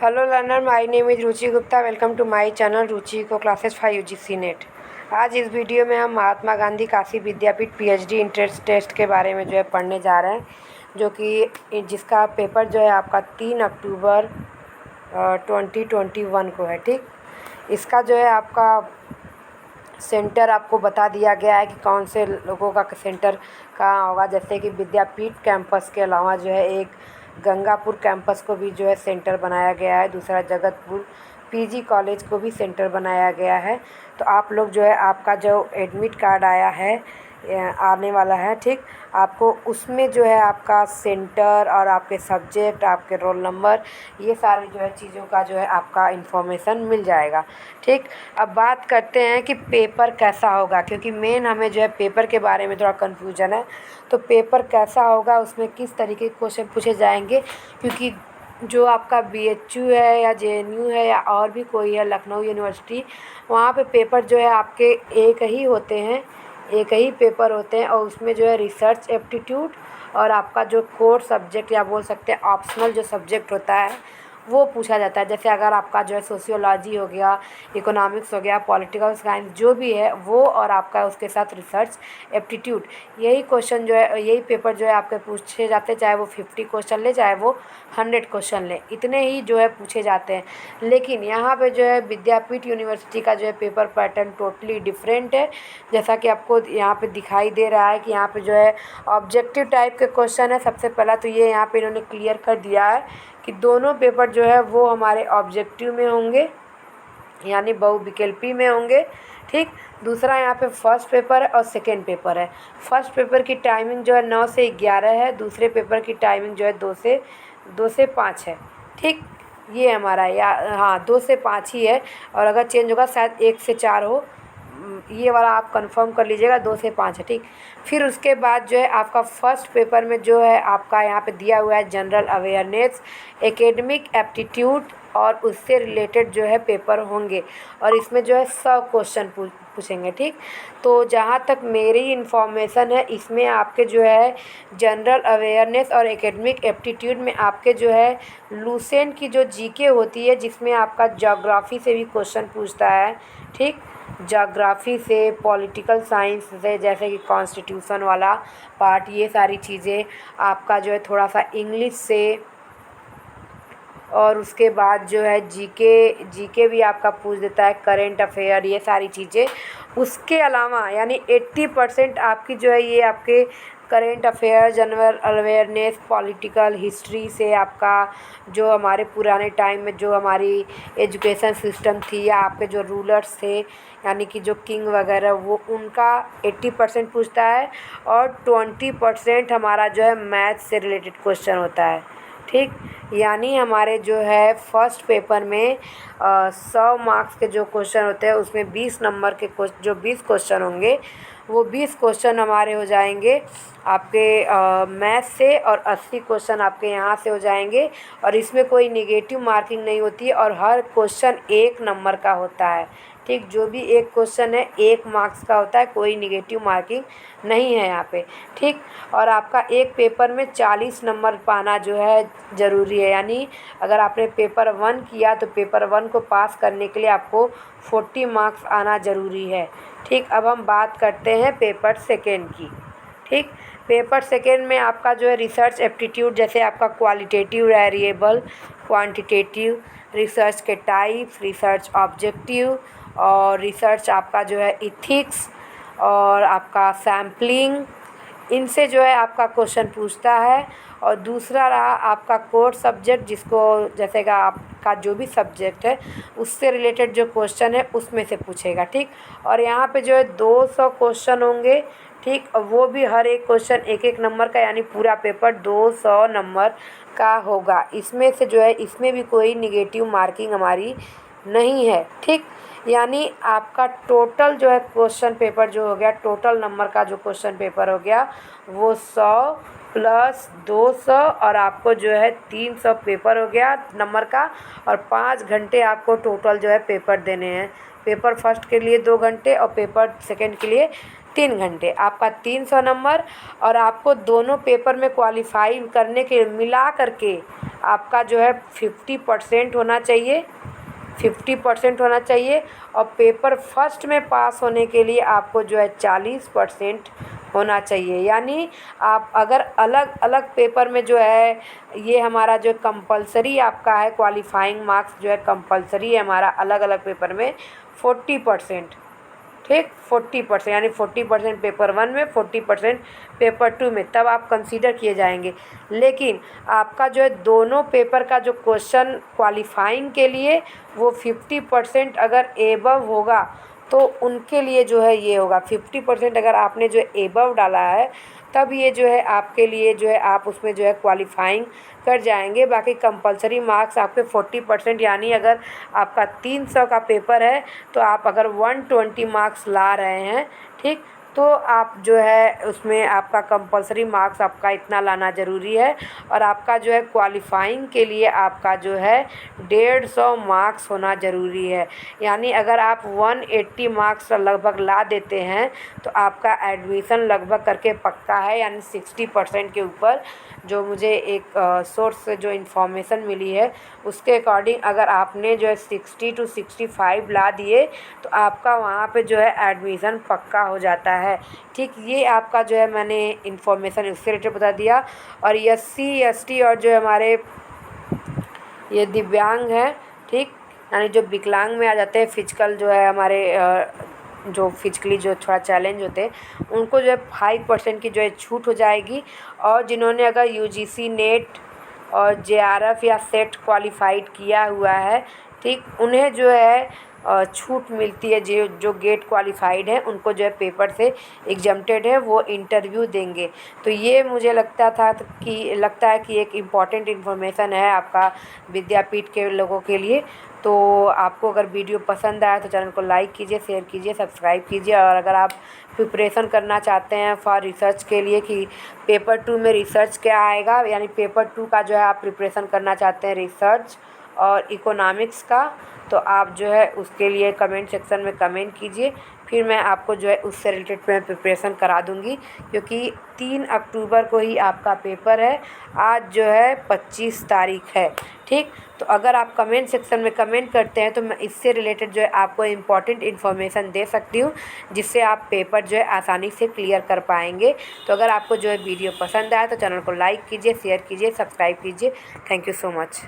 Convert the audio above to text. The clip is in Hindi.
Hello learner, my name is Ruchi Gupta. Welcome to my channel Ruchi eco classes for UGC NET. आज इस वीडियो में हम Mahatma Gandhi Kashi Vidyapith PhD entrance test के बारे में पढ़ने जा रहे हैं, जो कि जिसका पेपर है आपका 3 अक्टूबर 2021 को है। ठीक, इसका है आपका सेंटर आपको बता दिया गया है कि कौन से लोगों का सेंटर कहाँ होगा। जैसे कि विद्यापीठ कैंपस के अलावा एक गंगापुर कैंपस को भी सेंटर बनाया गया है। दूसरा जगतपुर पीजी कॉलेज को भी सेंटर बनाया गया है। तो आप लोग आपका एडमिट कार्ड आया है, आने वाला है, ठीक, आपको उसमें आपका सेंटर और आपके सब्जेक्ट, आपके रोल नंबर, ये सारे चीज़ों का आपका इन्फॉर्मेशन मिल जाएगा। ठीक, अब बात करते हैं कि पेपर कैसा होगा, क्योंकि मेन हमें पेपर के बारे में थोड़ा कन्फ्यूजन है। तो पेपर कैसा होगा, उसमें किस तरीके के क्वेश्चन पूछे जाएंगे, क्योंकि जो आपका बीएचयू है या जेएनयू है या और भी कोई है, लखनऊ यूनिवर्सिटी, वहाँ पे पेपर आपके एक ही पेपर होते हैं। और उसमें रिसर्च एप्टीट्यूड और आपका कोर सब्जेक्ट या बोल सकते हैं ऑप्शनल सब्जेक्ट होता है वो पूछा जाता है। जैसे अगर आपका सोशियोलॉजी हो गया, इकोनॉमिक्स हो गया, पॉलिटिकल साइंस जो भी है वो, और आपका उसके साथ रिसर्च एप्टीट्यूड, यही क्वेश्चन यही पेपर आपके पूछे जाते हैं। चाहे वो 50 क्वेश्चन ले, चाहे वो 100 क्वेश्चन ले, इतने ही पूछे जाते हैं। लेकिन यहाँ पे विद्यापीठ यूनिवर्सिटी का पेपर पैटर्न टोटली डिफरेंट है। जैसा कि आपको यहाँ पे दिखाई दे रहा है कि यहाँ पे ऑब्जेक्टिव टाइप के क्वेश्चन है। सबसे पहला तो ये यहाँ पे इन्होंने क्लियर कर दिया है कि दोनों पेपर वो हमारे ऑब्जेक्टिव में होंगे, यानी बहुविकल्पी में होंगे। ठीक, दूसरा यहाँ पे फर्स्ट पेपर है और सेकेंड पेपर है। फर्स्ट पेपर की टाइमिंग 9 से 11 है, दूसरे पेपर की टाइमिंग 2 से 5 है। ठीक, ये हमारा हाँ 2 से 5 ही है, और अगर चेंज होगा शायद 1 से 4 हो, ये वाला आप कंफर्म कर लीजिएगा, 2 से 5 है। ठीक, फिर उसके बाद आपका फर्स्ट पेपर में आपका यहाँ पे दिया हुआ है जनरल अवेयरनेस, एकेडमिक एप्टीट्यूड और उससे रिलेटेड पेपर होंगे, और इसमें 100 क्वेश्चन पूछेंगे। ठीक, तो जहाँ तक मेरी इन्फॉर्मेशन है, इसमें आपके जनरल अवेयरनेस और एकेडमिक एप्टीट्यूड में आपके लूसेंट की जीके होती है, जिसमें आपका ज्योग्राफी से भी क्वेश्चन पूछता है। ठीक, ज्योग्राफी से, पॉलिटिकल साइंस से, जैसे कि कॉन्स्टिट्यूशन वाला पार्ट, ये सारी चीज़ें आपका थोड़ा सा इंग्लिश से, और उसके बाद जीके भी आपका पूछ देता है, करेंट अफेयर, ये सारी चीज़ें। उसके अलावा यानी 80% आपकी ये आपके current affair, general awareness, political history से, आपका हमारे पुराने टाइम में हमारी एजुकेशन सिस्टम थी, या आपके रूलर्स थे, यानी कि किंग वगैरह, वो उनका 80% पूछता है, और 20% हमारा मैथ से रिलेटेड क्वेश्चन होता है। ठीक, यानी हमारे फर्स्ट पेपर में 100 मार्क्स के क्वेश्चन होते हैं, उसमें 20 नंबर के 20 क्वेश्चन होंगे, वो 20 क्वेश्चन हमारे हो जाएंगे आपके मैथ से, और 80 क्वेश्चन आपके यहाँ से हो जाएंगे। और इसमें कोई नेगेटिव मार्किंग नहीं होती है, और हर क्वेश्चन 1 नंबर का होता है। ठीक, जो भी एक क्वेश्चन है 1 मार्क्स का होता है, कोई नेगेटिव मार्किंग नहीं है यहाँ पे। ठीक, और आपका एक पेपर में 40 नंबर पाना ज़रूरी है, यानी अगर आपने पेपर 1 किया तो पेपर 1 को पास करने के लिए आपको 40 मार्क्स आना ज़रूरी है। ठीक, अब हम बात करते हैं पेपर सेकेंड की। ठीक, पेपर सेकेंड में आपका रिसर्च एप्टीट्यूड, जैसे आपका क्वालिटेटिव वेरिएबल, क्वांटिटेटिव, रिसर्च के टाइप्स, रिसर्च ऑब्जेक्टिव, और रिसर्च आपका इथिक्स, और आपका सैम्पलिंग, इनसे आपका क्वेश्चन पूछता है। और दूसरा रहा आपका कोर सब्जेक्ट, जिसको जैसे कि आपका जो भी सब्जेक्ट है उससे रिलेटेड क्वेश्चन है उसमें से पूछेगा। ठीक, और यहाँ पे 200 क्वेश्चन होंगे। ठीक, और वो भी हर एक क्वेश्चन 1-1 नंबर का, यानी पूरा पेपर 200 नंबर का होगा। इसमें से इसमें भी कोई निगेटिव मार्किंग हमारी नहीं है। ठीक, यानी आपका टोटल क्वेश्चन पेपर हो गया, टोटल नंबर का क्वेश्चन पेपर हो गया, वो 100 प्लस 200, और आपको 300 पेपर हो गया नंबर का, और 5 घंटे आपको टोटल पेपर देने हैं। पेपर फर्स्ट के लिए 2 घंटे और पेपर सेकंड के लिए 3 घंटे, आपका 300 नंबर। और आपको दोनों पेपर में क्वालिफ़ाई करने के मिला करके आपका जो है 50% होना चाहिए, 50% होना चाहिए। और पेपर फर्स्ट में पास होने के लिए आपको जो है 40% होना चाहिए। यानी आप अगर अलग अलग पेपर में जो है, ये हमारा जो कंपलसरी आपका है, क्वालिफाइंग मार्क्स जो है कंपलसरी है हमारा अलग अलग पेपर में 40%, ठीक, 40%, यानी 40% पेपर 1 में, 40% पेपर 2 में, तब आप कंसीडर किए जाएंगे। लेकिन आपका जो है दोनों पेपर का जो क्वेश्चन क्वालिफाइंग के लिए वो 50% अगर एबव होगा तो उनके लिए जो है ये होगा 50%। अगर आपने जो एबव डाला है तब ये जो है आपके लिए जो है आप उसमें जो है क्वालिफाइंग कर जाएंगे। बाकी कंपलसरी मार्क्स आपके 40%, यानी अगर आपका 300 का पेपर है तो आप अगर 120 मार्क्स ला रहे हैं, ठीक, तो आप जो है उसमें आपका कंपलसरी मार्क्स आपका इतना लाना ज़रूरी है। और आपका जो है क्वालिफाइंग के लिए आपका जो है 150 मार्क्स होना ज़रूरी है। यानी अगर आप 180 मार्क्स लगभग ला देते हैं तो आपका एडमिशन लगभग करके पक्का है। यानी 60% के ऊपर जो मुझे एक सोर्स से जो इन्फॉर्मेशन मिली है उसके अकॉर्डिंग अगर आपने जो है 60 to 65 ला दिए तो आपका वहाँ पे जो है एडमिशन पक्का हो जाता है, ठीक। ये आपका जो है मैंने इन्फॉर्मेशन उससे रिलेटेड बता दिया। और SC ST और जो हमारे ये दिव्यांग हैं, ठीक, यानी जो विकलांग में आ जाते हैं, फिजिकल जो है हमारे जो फिजिकली जो थोड़ा चैलेंज होते हैं उनको जो है 5% की जो है छूट हो जाएगी। और जिन्होंने अगर UGC नेट और JRF या सेट क्वालिफाइड किया हुआ है, ठीक, उन्हें जो है छूट मिलती है। जो गेट क्वालिफाइड है उनको जो है पेपर से एग्जम्प्टेड है, वो इंटरव्यू देंगे। तो ये मुझे लगता है कि एक इम्पॉर्टेंट इन्फॉर्मेशन है आपका विद्यापीठ के लोगों के लिए। तो आपको अगर वीडियो पसंद आया तो चैनल को लाइक कीजिए, शेयर कीजिए, सब्सक्राइब कीजिए। और अगर आप प्रिपरेशन करना चाहते हैं फॉर रिसर्च के लिए कि पेपर 2 में रिसर्च क्या आएगा, यानी पेपर 2 का जो है आप प्रिपरेशन करना चाहते हैं रिसर्च और इकोनॉमिक्स का, तो आप जो है उसके लिए कमेंट सेक्शन में कमेंट कीजिए। फिर मैं आपको जो है उससे रिलेटेड मैं प्रिपरेशन करा दूँगी, क्योंकि 3 अक्टूबर को ही आपका पेपर है। आज जो है 25 तारीख है, ठीक। तो अगर आप कमेंट सेक्शन में कमेंट करते हैं तो मैं इससे रिलेटेड जो है आपको इम्पॉर्टेंट इन्फॉर्मेशन दे सकती हूँ, जिससे आप पेपर जो है आसानी से क्लियर कर पाएंगे। तो अगर आपको जो है वीडियो पसंद आया तो चैनल को लाइक कीजिए, शेयर कीजिए, सब्सक्राइब कीजिए। Thank you so much.